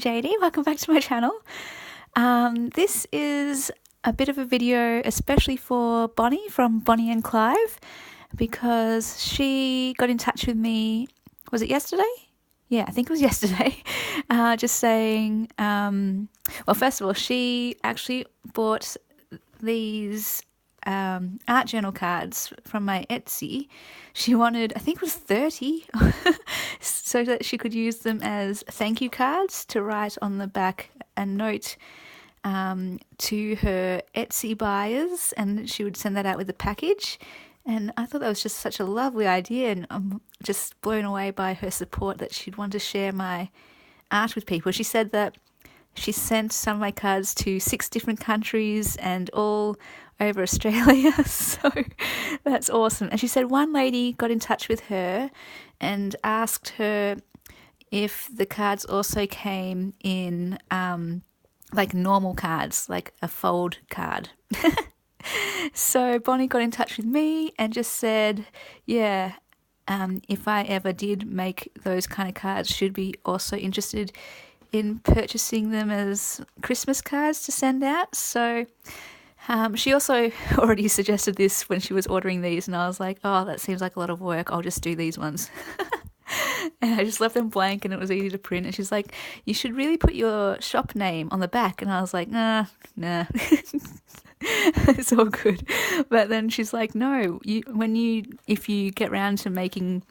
JD, welcome back to my channel. This is a bit of a video especially for Bonnie from Bonny and Clive, because she got in touch with me, was it yesterday? Yeah, I think it was yesterday. Just saying, well, first of all, she actually bought these art journal cards from my Etsy. She wanted, I think it was 30, so that she could use them as thank you cards to write on the back a note to her Etsy buyers, and she would send that out with a package. And I thought that was just such a lovely idea, and I'm just blown away by her support that she'd want to share my art with people. She said that she sent some of my cards to 6 different countries and all over Australia, so that's awesome. And she said one lady got in touch with her and asked her if the cards also came in like normal cards, like a fold card. So Bonnie got in touch with me and just said, yeah, if I ever did make those kind of cards, she'd be also interested in purchasing them as Christmas cards to send out. So she also already suggested this when she was ordering these, and I was like, oh, that seems like a lot of work, I'll just do these ones. And I just left them blank and it was easy to print. And she's like, you should really put your shop name on the back. And I was like, nah. It's all good. But then she's like, no, if you get round to making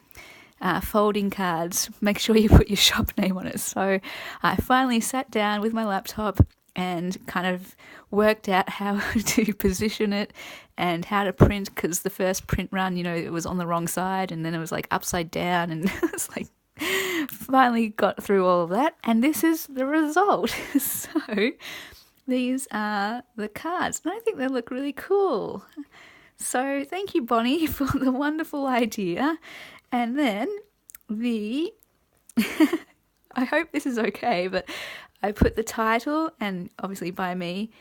folding cards, make sure you put your shop name on it. So I finally sat down with my laptop and kind of worked out how to position it and how to print, because the first print run, it was on the wrong side, and then it was like upside down, and it was like, finally got through all of that, and this is the result. So these are the cards, and I think they look really cool. So thank you, Bonnie, for the wonderful idea. And then I hope this is okay, but I put the title, and obviously by me,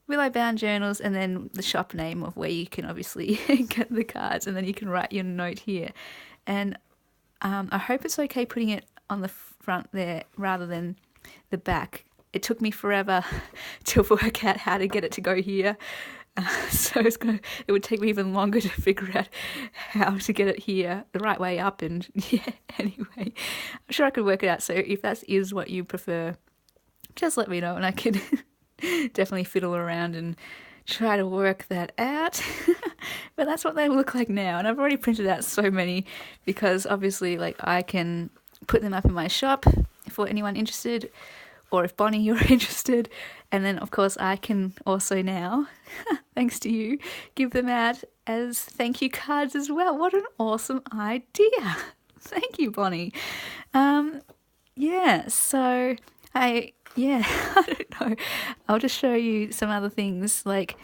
Will I Bound Journals, and then the shop name of where you can obviously get the cards, and then you can write your note here. And I hope it's okay putting it on the front there rather than the back. It took me forever to work out how to get it to go here. So it would take me even longer to figure out how to get it here the right way up. And yeah, anyway, I'm sure I could work it out. So if that is what you prefer, just let me know, and I could definitely fiddle around and try to work that out. But that's what they look like now, and I've already printed out so many, because obviously, like, I can put them up in my shop for anyone interested, or if Bonnie, you're interested. And then of course I can also now, thanks to you, give them out as thank you cards as well. What an awesome idea. Thank you, Bonnie. Yeah, so I don't know. I'll just show you some other things. Like,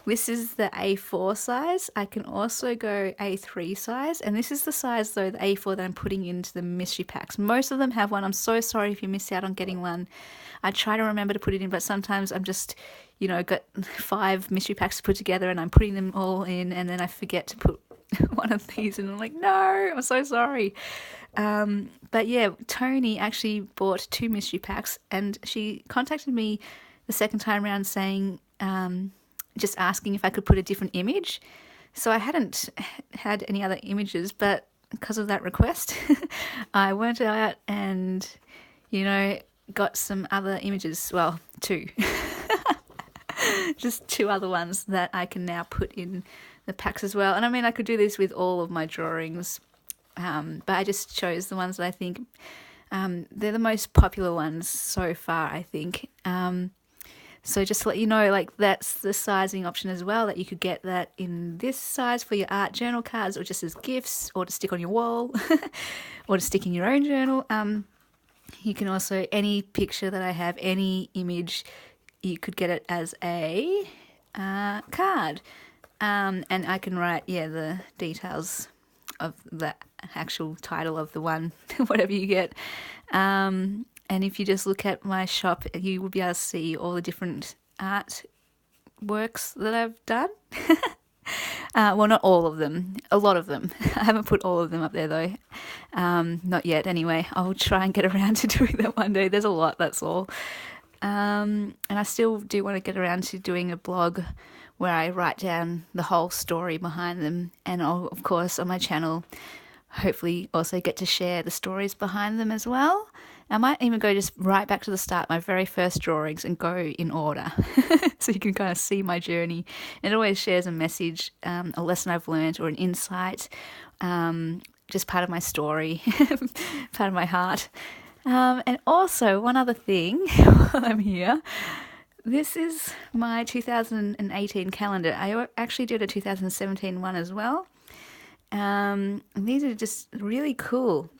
this is the A4 size. I can also go A3 size, and this is the size, though, the A4 that I'm putting into the mystery packs. Most of them have one. I'm so sorry if you miss out on getting one. I try to remember to put it in, but sometimes I'm just, got 5 mystery packs to put together and I'm putting them all in, and then I forget to put one of these, and I'm like, no, I'm so sorry. But yeah, Tony actually bought 2 mystery packs, and she contacted me the second time around saying, just asking if I could put a different image. So I hadn't had any other images, but because of that request, I went out and, got some other images. Well, 2. Just 2 other ones that I can now put in the packs as well. And I mean, I could do this with all of my drawings, but I just chose the ones that I think they're the most popular ones so far, I think. So just to let you know, like, that's the sizing option as well, that you could get that in this size for your art journal cards, or just as gifts, or to stick on your wall, or to stick in your own journal. You can also, any picture that I have, any image, you could get it as a card. And I can write, the details of the actual title of the one, whatever you get. And if you just look at my shop, you will be able to see all the different art works that I've done. Well, not all of them, a lot of them. I haven't put all of them up there though. Not yet anyway. I'll try and get around to doing that one day. There's a lot, that's all. And I still do want to get around to doing a blog where I write down the whole story behind them. And I'll, of course, on my channel, hopefully also get to share the stories behind them as well. I might even go just right back to the start, my very first drawings, and go in order. So you can kind of see my journey. It always shares a message, a lesson I've learned, or an insight, just part of my story, part of my heart. And also, one other thing while I'm here, this is my 2018 calendar. I actually did a 2017 one as well. And these are just really cool.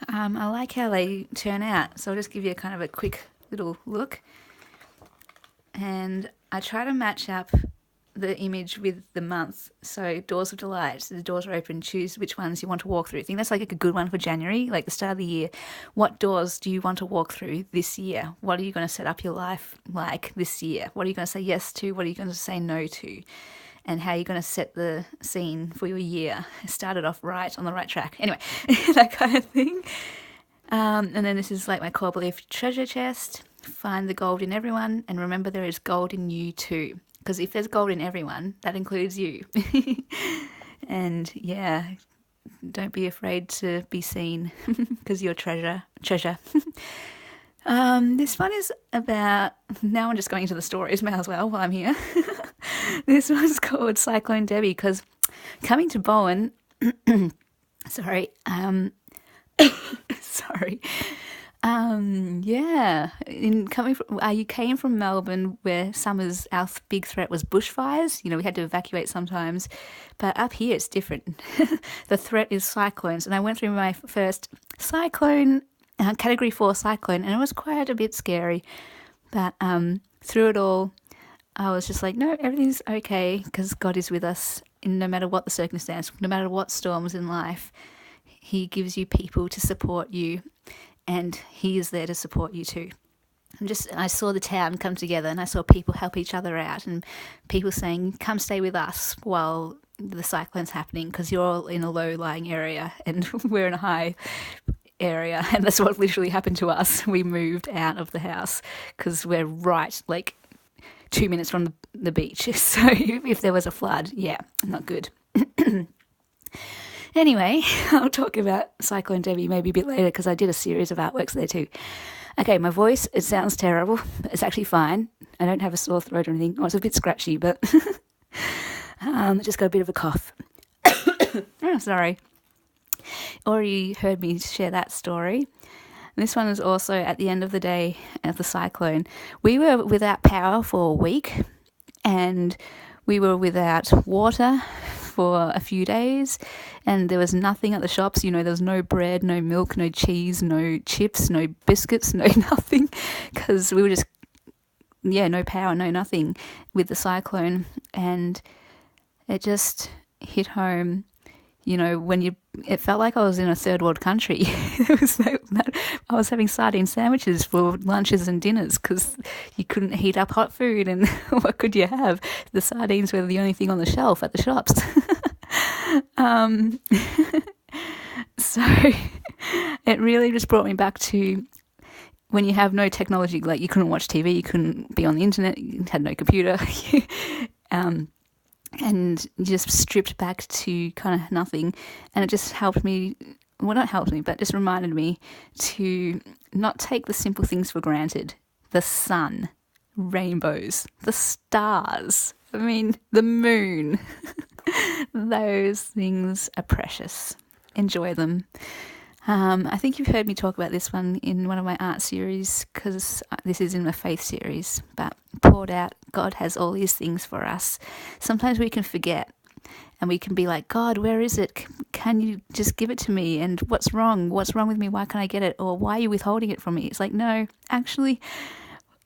I like how they turn out, so I'll just give you a kind of a quick little look. And I try to match up the image with the month. So Doors of Delight, so the doors are open, choose which ones you want to walk through. I think that's like a good one for January, like the start of the year. What doors do you want to walk through this year? What are you going to set up your life like this year? What are you going to say yes to? What are you going to say no to? And how you're going to set the scene for your year. Start it off right, on the right track. Anyway, that kind of thing. And then this is like my core belief treasure chest. Find the gold in everyone, and remember there is gold in you too. Because if there's gold in everyone, that includes you. And yeah, don't be afraid to be seen, because you're treasure. This one is about, now I'm just going into the stories, may as well while I'm here. This one's called Cyclone Debbie, because coming to Bowen, sorry, you came from Melbourne, where summer's our big threat was bushfires. You know, we had to evacuate sometimes, but up here it's different. The threat is cyclones, and I went through my first cyclone, category 4 cyclone, and it was quite a bit scary. But through it all, I was just like, no, everything's okay, because God is with us no matter what the circumstance, no matter what storms in life. He gives you people to support you, and He is there to support you too. I saw the town come together, and I saw people help each other out, and people saying, come stay with us while the cyclone's happening, because you're all in a low-lying area and we're in a high area. And that's what literally happened to us. We moved out of the house because we're right, like 2 minutes from the beach. So if there was a flood, yeah, not good. Anyway, I'll talk about Cyclone Debbie maybe a bit later, because I did a series of artworks there too. Okay, my voice, it sounds terrible. It's actually fine. I don't have a sore throat or anything. Oh, it's a bit scratchy, but just got a bit of a cough. Oh, sorry. Already heard me share that story. This one is also at the end of the day of the cyclone. We were without power for a week, and we were without water for a few days, and there was nothing at the shops. You know, there was no bread, no milk, no cheese, no chips, no biscuits, no nothing, because we were just, no power, no nothing with the cyclone. And it just hit home, you know, it felt like I was in a third world country. I was having sardine sandwiches for lunches and dinners, because you couldn't heat up hot food, and what could you have? The sardines were the only thing on the shelf at the shops. So it really just brought me back to when you have no technology, like you couldn't watch TV, you couldn't be on the internet, you had no computer, and just stripped back to kind of nothing. And it just helped me, well, not helped me, but just reminded me to not take the simple things for granted. The sun, rainbows, the stars, the moon. Those things are precious. Enjoy them. I think you've heard me talk about this one in one of my art series, because this is in my faith series, but poured out, God has all these things for us. Sometimes we can forget, and we can be like, God, where is it? Can you just give it to me? And what's wrong? What's wrong with me? Why can't I get it? Or why are you withholding it from me? It's like, no, actually,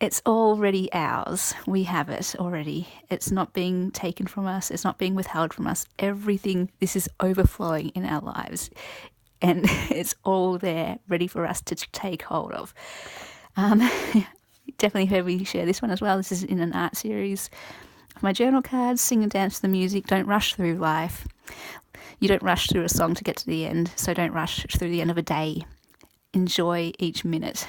it's already ours. We have it already. It's not being taken from us. It's not being withheld from us. Everything, this is overflowing in our lives. And it's all there, ready for us to take hold of. Definitely heard me share this one as well. This is in an art series My journal cards, sing and dance to the music, don't rush through life. You don't rush through a song to get to the end, so don't rush through the end of a day. Enjoy each minute.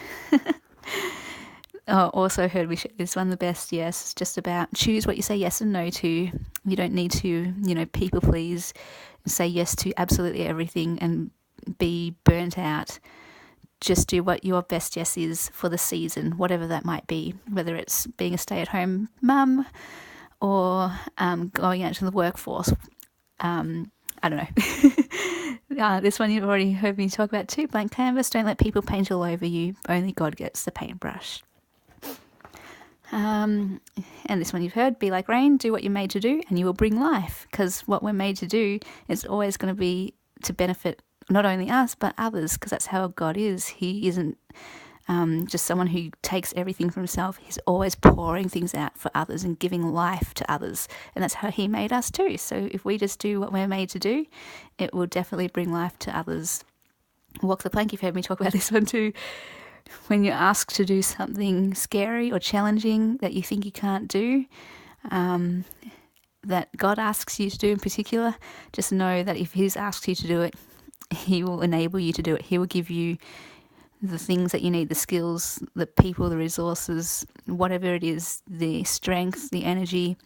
Oh, also heard we share this one, the best yes, just about choose what you say yes and no to. You don't need to, people please and say yes to absolutely everything and be burnt out. Just do what your best yes is for the season, whatever that might be, whether it's being a stay-at-home mum or going out to the workforce. I don't know. This one you've already heard me talk about too. Blank canvas, don't let people paint all over you. Only God gets the paintbrush. And this one you've heard, be like rain, do what you're made to do and you will bring life, because what we're made to do is always going to be to benefit not only us but others, because that's how God is. He isn't just someone who takes everything for himself. He's always pouring things out for others and giving life to others, and that's how he made us too. So if we just do what we're made to do, it will definitely bring life to others. Walk the plank, you've heard me talk about this one too. When you're asked to do something scary or challenging that you think you can't do, that God asks you to do in particular, just know that if he's asked you to do it, he will enable you to do it. He will give you the things that you need, the skills, the people, the resources, whatever it is, the strength, the energy,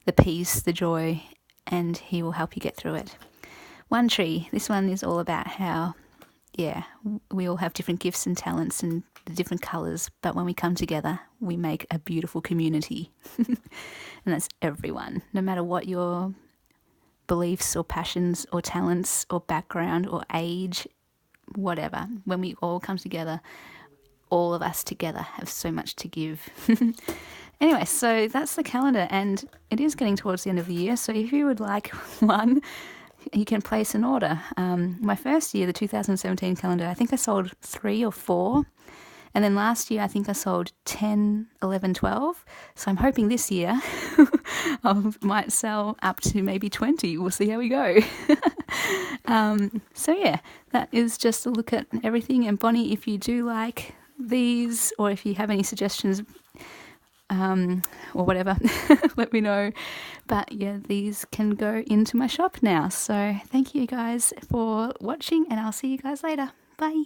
the peace, the joy, and he will help you get through it. One tree, this one is all about how we all have different gifts and talents and different colours, but when we come together, we make a beautiful community. And that's everyone, no matter what your beliefs or passions or talents or background or age, whatever. When we all come together, all of us together have so much to give. Anyway, so that's the calendar, and it is getting towards the end of the year, so if you would like one, you can place an order. My first year, the 2017 calendar, I think I sold 3 or 4. And then last year, I think I sold 10, 11, 12. So I'm hoping this year I might sell up to maybe 20. We'll see how we go. So yeah, that is just a look at everything. And Bonny, if you do like these, or if you have any suggestions, or whatever, let me know. But yeah, these can go into my shop now. So thank you guys for watching, and I'll see you guys later. Bye.